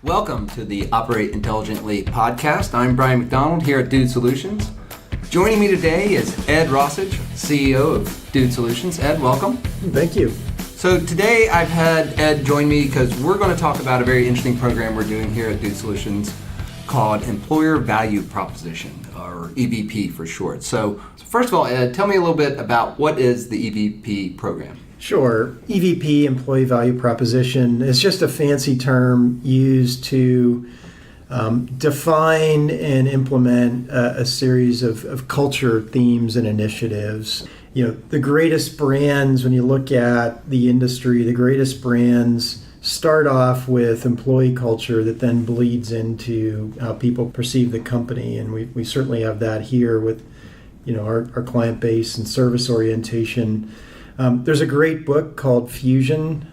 Welcome to the Operate Intelligently podcast. I'm Brian McDonald here at Dude Solutions. Joining me today is Ed Roshitsh, CEO of Dude Solutions. Ed, welcome. Thank you. So today I've had Ed join me because we're going to talk about a very interesting program we're doing here at Dude Solutions called Employer Value Proposition, or EVP for short. So first of all, Ed, tell me a little bit about what is the EVP program? Sure. EVP, Employee Value Proposition, is just a fancy term used to define and implement a series of culture themes and initiatives. You know, the greatest brands, when you look at the industry, the greatest brands start off with employee culture that then bleeds into how people perceive the company. And we certainly have that here with, our client base and service orientation. There's a great book called Fusion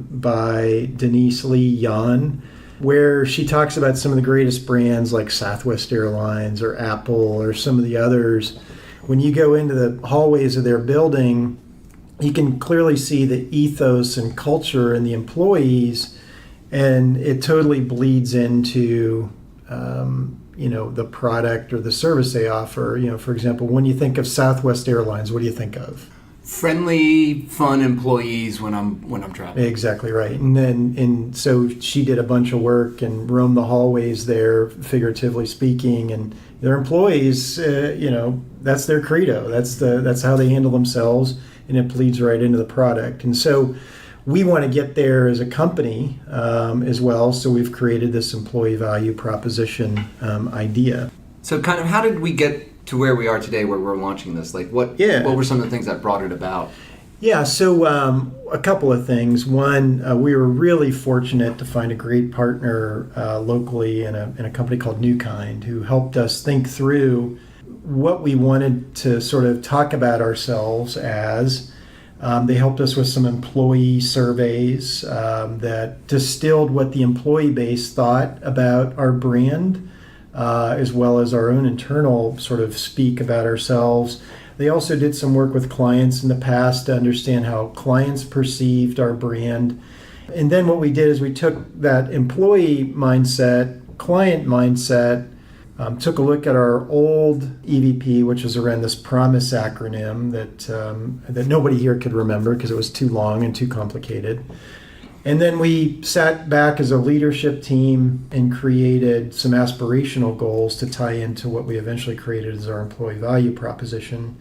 by Denise Lee Yan, where she talks about some of the greatest brands like Southwest Airlines or Apple or some of the others. When you go into the hallways of their building, you can clearly see the ethos and culture in the employees, and it totally bleeds into the product or the service they offer. For example, when you think of Southwest Airlines, what do you think of? Friendly, fun employees when I'm traveling. Exactly right. And so she did a bunch of work and roamed the hallways there, figuratively speaking, and their employees, that's their credo. That's how they handle themselves, and it bleeds right into the product. And so we want to get there as a company as well. So we've created this employee value proposition idea. So kind of how did we get to where we are today, where we're launching this? Like what were some of the things that brought it about? Yeah, so a couple of things. One, we were really fortunate to find a great partner locally in a company called New Kind, who helped us think through what we wanted to sort of talk about ourselves as. They helped us with some employee surveys that distilled what the employee base thought about our brand, as well as our own internal sort of speak about ourselves. They also did some work with clients in the past to understand how clients perceived our brand. And then what we did is we took that employee mindset, client mindset, took a look at our old EVP, which was around this PROMISE acronym that nobody here could remember because it was too long and too complicated. And then we sat back as a leadership team and created some aspirational goals to tie into what we eventually created as our employee value proposition.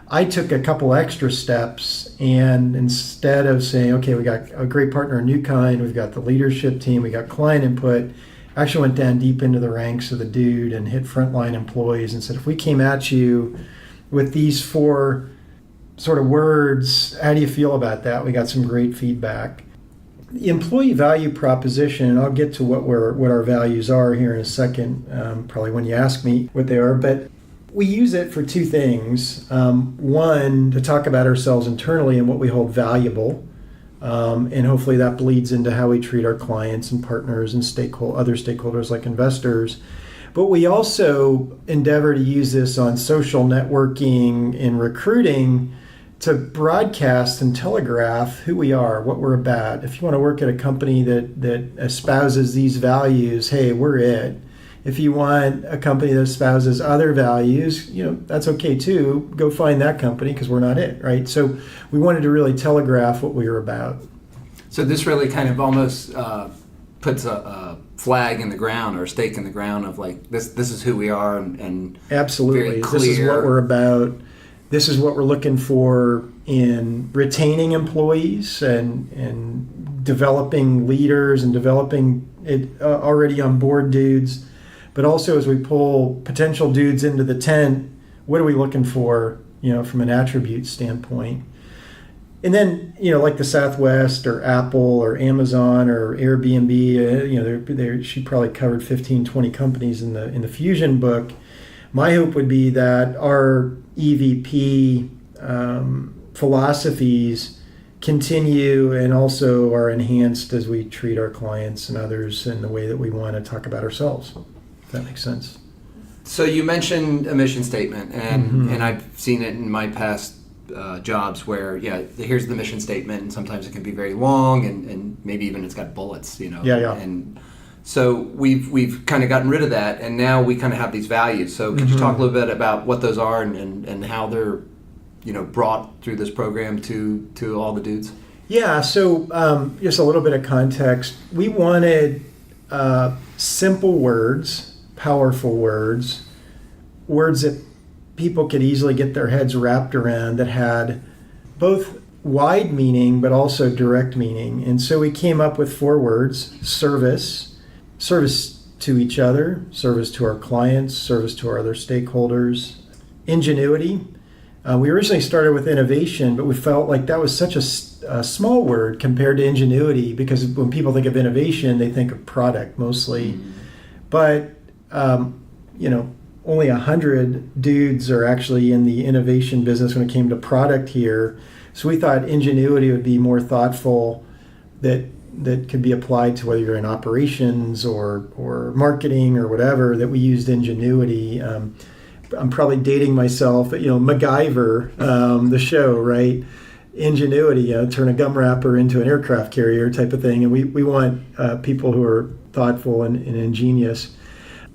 I took a couple extra steps, and instead of saying, okay, we got a great partner, a New Kind, we've got the leadership team, we got client input, I actually went down deep into the ranks of the Dude and hit frontline employees and said, if we came at you with these four sort of words, how do you feel about that? We got some great feedback. The employee value proposition, and I'll get to what our values are here in a second, probably when you ask me what they are, but we use it for two things. One, to talk about ourselves internally and what we hold valuable, and hopefully that bleeds into how we treat our clients and partners and other stakeholders like investors. But we also endeavor to use this on social networking and recruiting to broadcast and telegraph who we are, what we're about. If you want to work at a company that espouses these values, hey, we're it. If you want a company that espouses other values, that's okay too. Go find that company because we're not it, right? So we wanted to really telegraph what we were about. So this really kind of almost puts a flag in the ground or a stake in the ground of like, this is who we are and absolutely. Very clear. This is what we're about. This is what we're looking for in retaining employees and developing leaders and developing it already on board dudes. But also as we pull potential dudes into the tent, what are we looking for, from an attribute standpoint? And then, like the Southwest or Apple or Amazon or Airbnb, she probably covered 15, 20 companies in the Fusion book. My hope would be that our EVP philosophies continue and also are enhanced as we treat our clients and others in the way that we want to talk about ourselves. If that makes sense. So you mentioned a mission statement, and I've seen it in my past jobs where, here's the mission statement, and sometimes it can be very long, and maybe even it's got bullets, Yeah. And So we've kind of gotten rid of that, and now we kind of have these values. So could you talk a little bit about what those are and how they're, brought through this program to all the dudes? Yeah, so just a little bit of context. We wanted simple words, powerful words that people could easily get their heads wrapped around, that had both wide meaning but also direct meaning. And so we came up with 4 words: service to each other, service to our clients, service to our other stakeholders, ingenuity. We originally started with innovation, but we felt like that was such a small word compared to ingenuity, because when people think of innovation, they think of product mostly. But, only 100 dudes are actually in the innovation business when it came to product here. So we thought ingenuity would be more thoughtful, that could be applied to whether you're in operations or marketing or whatever, that we used ingenuity. I'm probably dating myself, but MacGyver, the show, right? Ingenuity, turn a gum wrapper into an aircraft carrier type of thing. And we want people who are thoughtful and ingenious.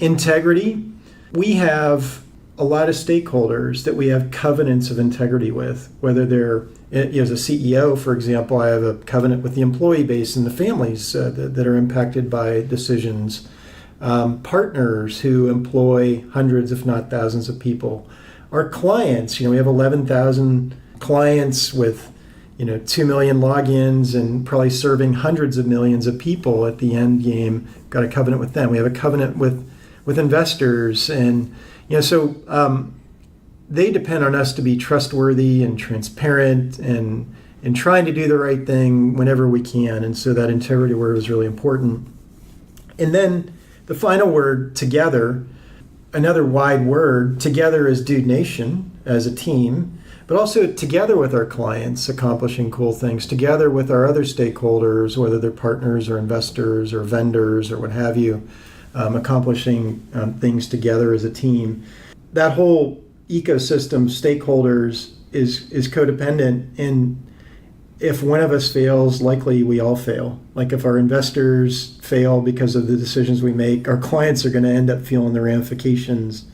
Integrity. We have a lot of stakeholders that we have covenants of integrity with, whether they're, as a CEO, for example, I have a covenant with the employee base and the families that are impacted by decisions. Partners who employ hundreds, if not thousands of people. Our clients, we have 11,000 clients with, 2 million logins and probably serving hundreds of millions of people at the end game. Got a covenant with them. We have a covenant with investors, and so they depend on us to be trustworthy and transparent and trying to do the right thing whenever we can. And so that integrity word is really important. And then the final word, together, another wide word. Together as Dude Nation, as a team, but also together with our clients, accomplishing cool things, together with our other stakeholders, whether they're partners or investors or vendors or what have you, accomplishing things together as a team. That whole ecosystem, stakeholders, is codependent, and if one of us fails, likely we all fail. Like if our investors fail because of the decisions we make, our clients are going to end up feeling the ramifications.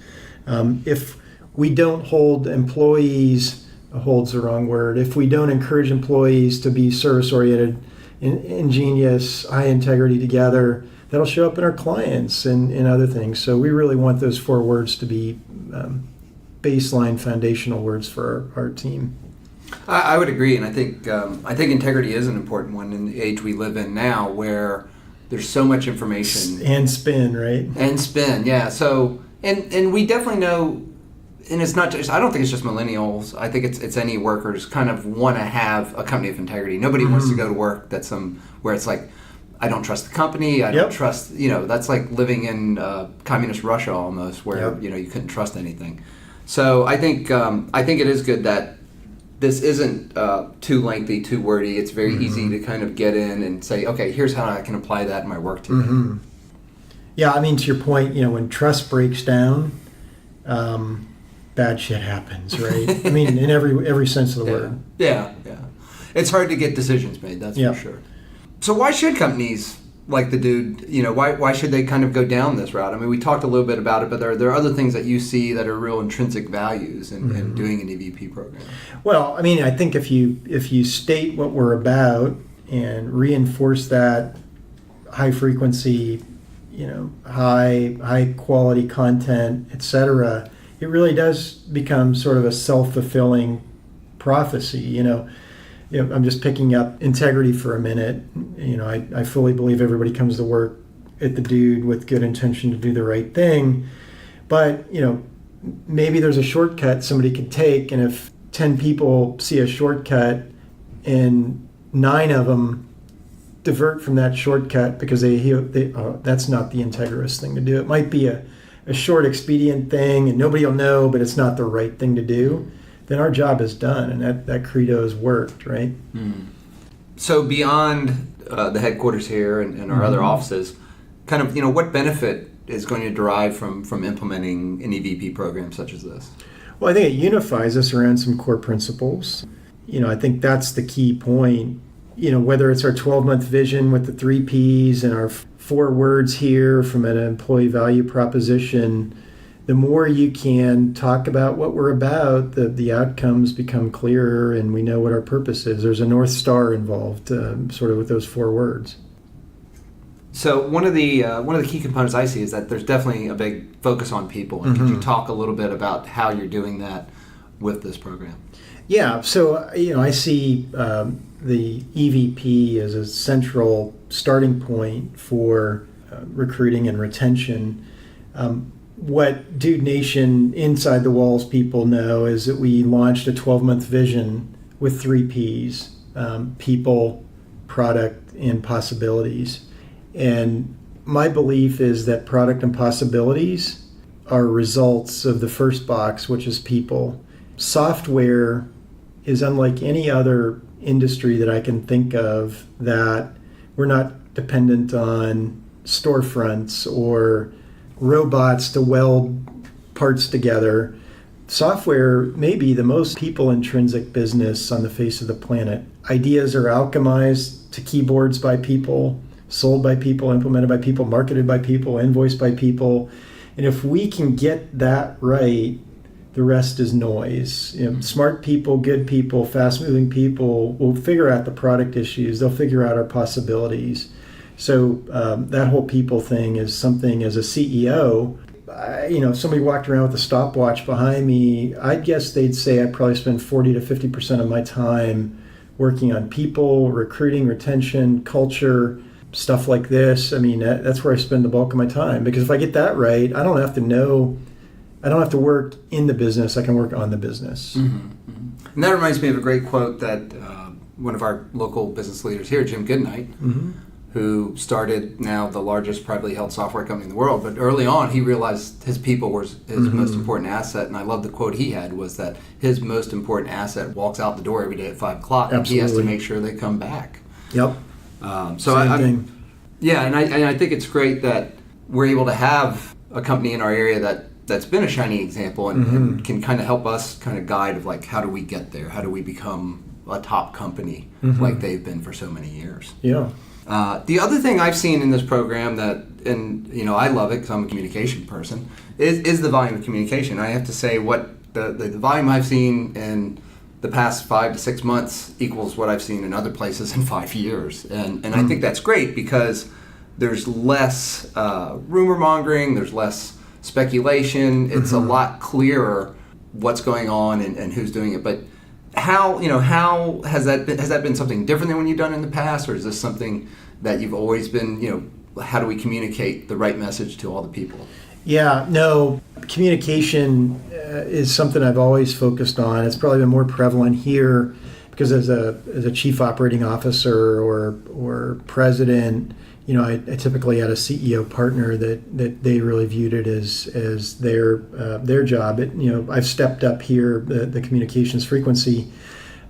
If we don't hold employees, holds the wrong word, if we don't encourage employees to be service-oriented, ingenious, high integrity together, that'll show up in our clients and other things. So we really want those 4 words to be baseline foundational words for our team. I would agree, and I think integrity is an important one in the age we live in now, where there's so much information and spin, right? And spin, yeah. So and we definitely know, and it's not just, I don't think it's just millennials. I think it's any workers kind of want to have a company of integrity. Nobody wants to go to work where it's like, I don't trust the company. I don't trust. That's like living in communist Russia almost, where you couldn't trust anything. So I think it is good that this isn't too lengthy, too wordy. It's very easy to kind of get in and say, okay, here's how I can apply that in my work today. Yeah, I mean, to your point, when trust breaks down, bad shit happens, right? I mean, in every sense of the word. Yeah. It's hard to get decisions made, that's for sure. So why should companies like the Dude, why should they kind of go down this route? I mean, we talked a little bit about it, but there are other things that you see that are real intrinsic values in doing an EVP program. Well, I mean, I think if you state what we're about and reinforce that high frequency, high quality content, etc., it really does become sort of a self-fulfilling prophecy. I'm just picking up integrity for a minute. I fully believe everybody comes to work at the Dude with good intention to do the right thing. But, maybe there's a shortcut somebody could take, and if 10 people see a shortcut and 9 of them divert from that shortcut because that's not the integrous thing to do. It might be a short expedient thing and nobody will know, but it's not the right thing to do. Then our job is done, and that credo has worked, right? So beyond the headquarters here and our other offices, kind of, what benefit is going to derive from implementing an EVP program such as this? Well, I think it unifies us around some core principles. I think that's the key point. Whether it's our 12-month vision with the 3 Ps and our 4 words here from an employee value proposition, the more you can talk about what we're about, the outcomes become clearer and we know what our purpose is. There's a North Star involved, sort of with those 4 words. So one of the key components I see is that there's definitely a big focus on people. And could you talk a little bit about how you're doing that with this program? Yeah, so I see the EVP as a central starting point for recruiting and retention. What Dude Nation inside the walls people know is that we launched a 12-month vision with 3 Ps, people, product, and possibilities. And my belief is that product and possibilities are results of the first box, which is people. Software is unlike any other industry that I can think of that we're not dependent on storefronts or robots to weld parts together. Software may be the most people-intrinsic business on the face of the planet. Ideas are alchemized to keyboards by people, sold by people, implemented by people, marketed by people, invoiced by people. And if we can get that right, the rest is noise. Smart people, good people, fast-moving people will figure out the product issues. They'll figure out our possibilities. So that whole people thing is something as a CEO, if somebody walked around with a stopwatch behind me, I'd guess they'd say I probably spend 40 to 50% of my time working on people, recruiting, retention, culture, stuff like this. That's where I spend the bulk of my time. Because if I get that right, I don't have to work in the business. I can work on the business. Mm-hmm. Mm-hmm. And that reminds me of a great quote that one of our local business leaders here, Jim Goodnight, who started now the largest privately held software company in the world. But early on, he realized his people were his most important asset. And I love the quote he had was that his most important asset walks out the door every day at 5 o'clock. Absolutely. And he has to make sure they come back. Yep. Same thing. Yeah, and I think it's great that we're able to have a company in our area that's been a shining example and can kind of help us kind of guide of like, how do we get there? How do we become a top company like they've been for so many years? Yeah. The other thing I've seen in this program I love it because I'm a communication person, is the volume of communication. I have to say what the volume I've seen in the past 5 to 6 months equals what I've seen in other places in 5 years. And I think that's great because there's less rumor mongering, there's less speculation. It's a lot clearer what's going on and who's doing it. But how has that been something different than when you've done in the past, or is this something that you've always been, how do we communicate the right message to all the people? Yeah, no, communication is something I've always focused on. It's probably been more prevalent here because as a chief operating officer or president, I typically had a CEO partner that they really viewed it as their job. I've stepped up here the communications frequency.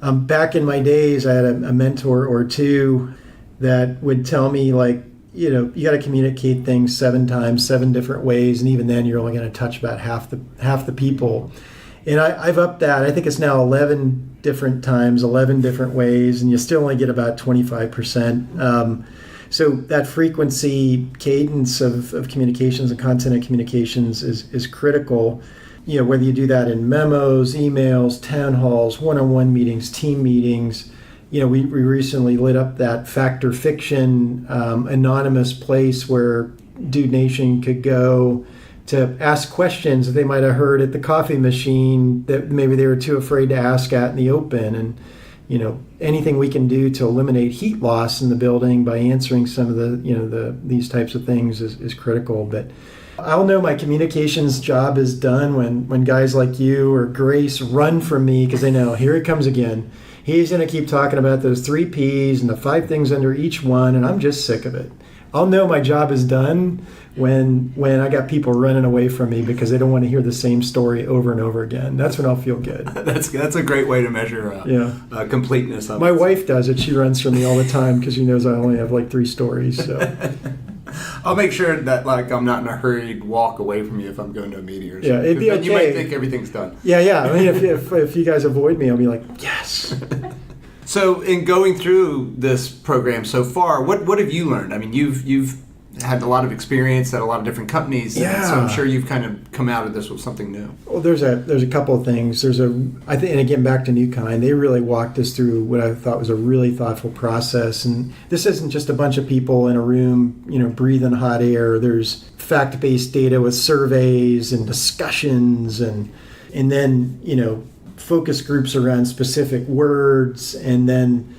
Back in my days, I had a mentor or two that would tell me you got to communicate things 7 times, 7 different ways, and even then you're only going to touch about half the people. And I've upped that. I think it's now 11 different times, 11 different ways, and you still only get about 25%. So that frequency, cadence of communications and content and communications is critical. Whether you do that in memos, emails, town halls, one-on-one meetings, team meetings. We recently lit up that Fact or Fiction anonymous place where Dude Nation could go to ask questions that they might have heard at the coffee machine that maybe they were too afraid to ask at in the open. And anything we can do to eliminate heat loss in the building by answering some of these types of things is critical. But I'll know my communications job is done when guys like you or Grace run from me because they know, here it comes again. He's going to keep talking about those 3 Ps and the 5 things under each one, and I'm just sick of it. I'll know my job is done when I got people running away from me because they don't want to hear the same story over and over again. That's when I'll feel good. That's a great way to measure completeness of My wife does it. She runs from me all the time because she knows I only have 3 stories. So I'll make sure that I'm not in a hurried walk away from you if I'm going to a meeting or something. Yeah, it'd be okay. You might think everything's done. Yeah. If you guys avoid me, I'll be like, yes. So in going through this program so far, what have you learned? You've had a lot of experience at a lot of different companies. Yeah. So I'm sure you've kind of come out of this with something new. Well, there's a couple of things. I think, and again, back to New Kind, they really walked us through what I thought was a really thoughtful process. And this isn't just a bunch of people in a room, breathing hot air. There's fact-based data with surveys and discussions, and then focus groups around specific words, and then.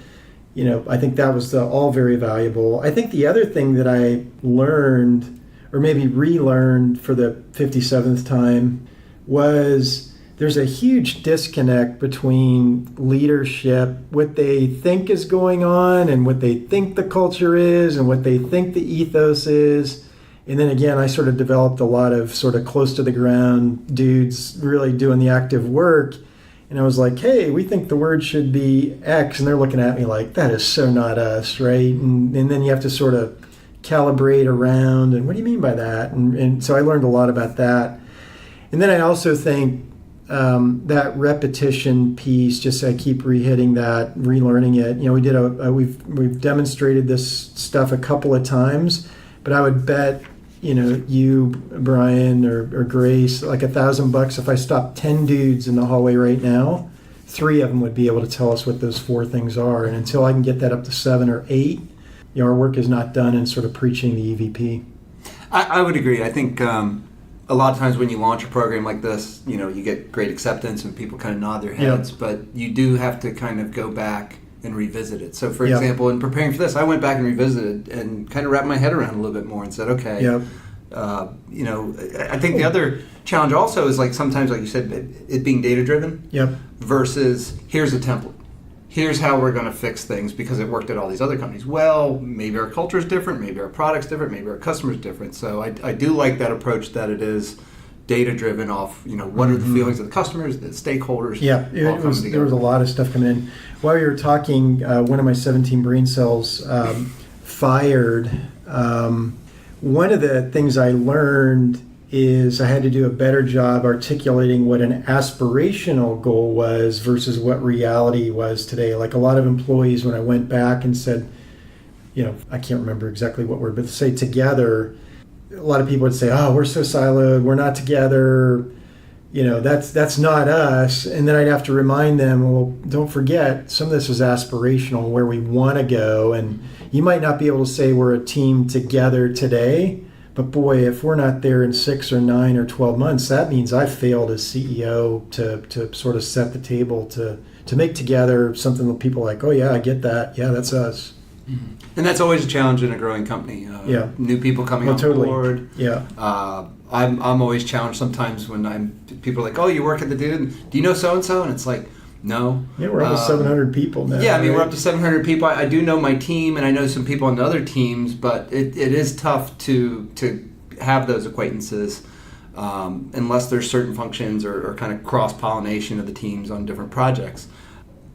I think that was all very valuable. I think the other thing that I learned, or maybe relearned for the 57th time, was there's a huge disconnect between leadership, what they think is going on and what they think the culture is and what they think the ethos is. And then again, I sort of developed a lot of sort of close to the ground dudes really doing the active work. And I was like, hey, we think the word should be X. And they're looking at me like, that is so not us, right? And then you have to sort of calibrate around. And what do you mean by that? And so I learned a lot about that. And then I also think that repetition piece, just I keep re-hitting that, relearning it. We've demonstrated this stuff a couple of times, but I would bet you, Brian, or Grace, like $1,000 if I stopped 10 dudes in the hallway right now, 3 of them would be able to tell us what those 4 things are. And until I can get that up to 7 or 8, our work is not done in sort of preaching the EVP. I would agree. I think a lot of times when you launch a program like this, you get great acceptance and people kind of nod their heads, but you do have to kind of go back and revisit it. So, for example, in preparing for this, I went back and revisited and kind of wrapped my head around a little bit more and said, okay, I think the other challenge also is, like, sometimes, like you said, it being data-driven versus here's a template. Here's how we're going to fix things because it worked at all these other companies. Well, maybe our culture is different, maybe our product's different, maybe our customer's different. So I do like that approach that it is data-driven off, what are the feelings of the customers, the stakeholders. Yeah, there was a lot of stuff coming in. While you were talking, one of my 17 brain cells fired. One of the things I learned is I had to do a better job articulating what an aspirational goal was versus what reality was today. Like a lot of employees, when I went back and said, I can't remember exactly what word, but say together, a lot of people would say, oh, we're so siloed, we're not together, that's not us. And then I'd have to remind them, well, don't forget, some of this is aspirational, where we want to go. And you might not be able to say we're a team together today, but boy, if we're not there in 6 or 9 or 12 months, that means I failed as CEO to sort of set the table to make together something that people are like, oh yeah, I get that. Yeah, that's us. Mm-hmm. And that's always a challenge in a growing company. New people coming on board. Yeah. I'm always challenged sometimes when people are like, oh, you work at the dude. Do you know so-and-so? And it's like, no. Yeah, we're up to 700 people now. Yeah, I mean, right? we're up to 700 people. I do know my team, and I know some people on the other teams, but it is tough to have those acquaintances unless there's certain functions or kind of cross-pollination of the teams on different projects.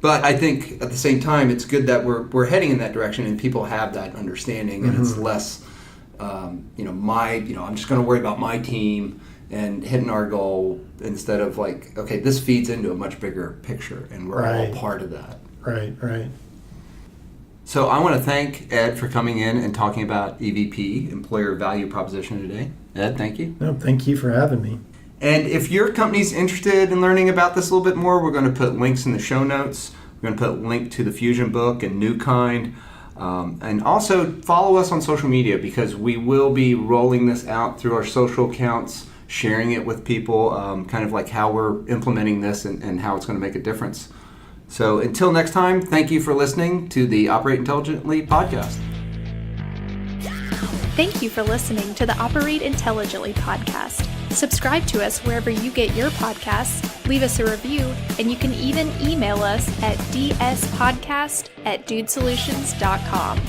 But I think at the same time, it's good that we're heading in that direction and people have that understanding, and it's less, I'm just going to worry about my team and hitting our goal instead of like, okay, this feeds into a much bigger picture and we're all part of that. Right. So I want to thank Ed for coming in and talking about EVP, Employer Value Proposition today. Ed, thank you. No, thank you for having me. And if your company's interested in learning about this a little bit more, we're going to put links in the show notes. We're going to put a link to the Fusion book and New Kind. And also follow us on social media because we will be rolling this out through our social accounts, sharing it with people, kind of like how we're implementing this and how it's going to make a difference. So until next time, thank you for listening to the Operate Intelligently podcast. Thank you for listening to the Operate Intelligently podcast. Subscribe to us wherever you get your podcasts, leave us a review, and you can even email us at dspodcast@dudesolutions.com.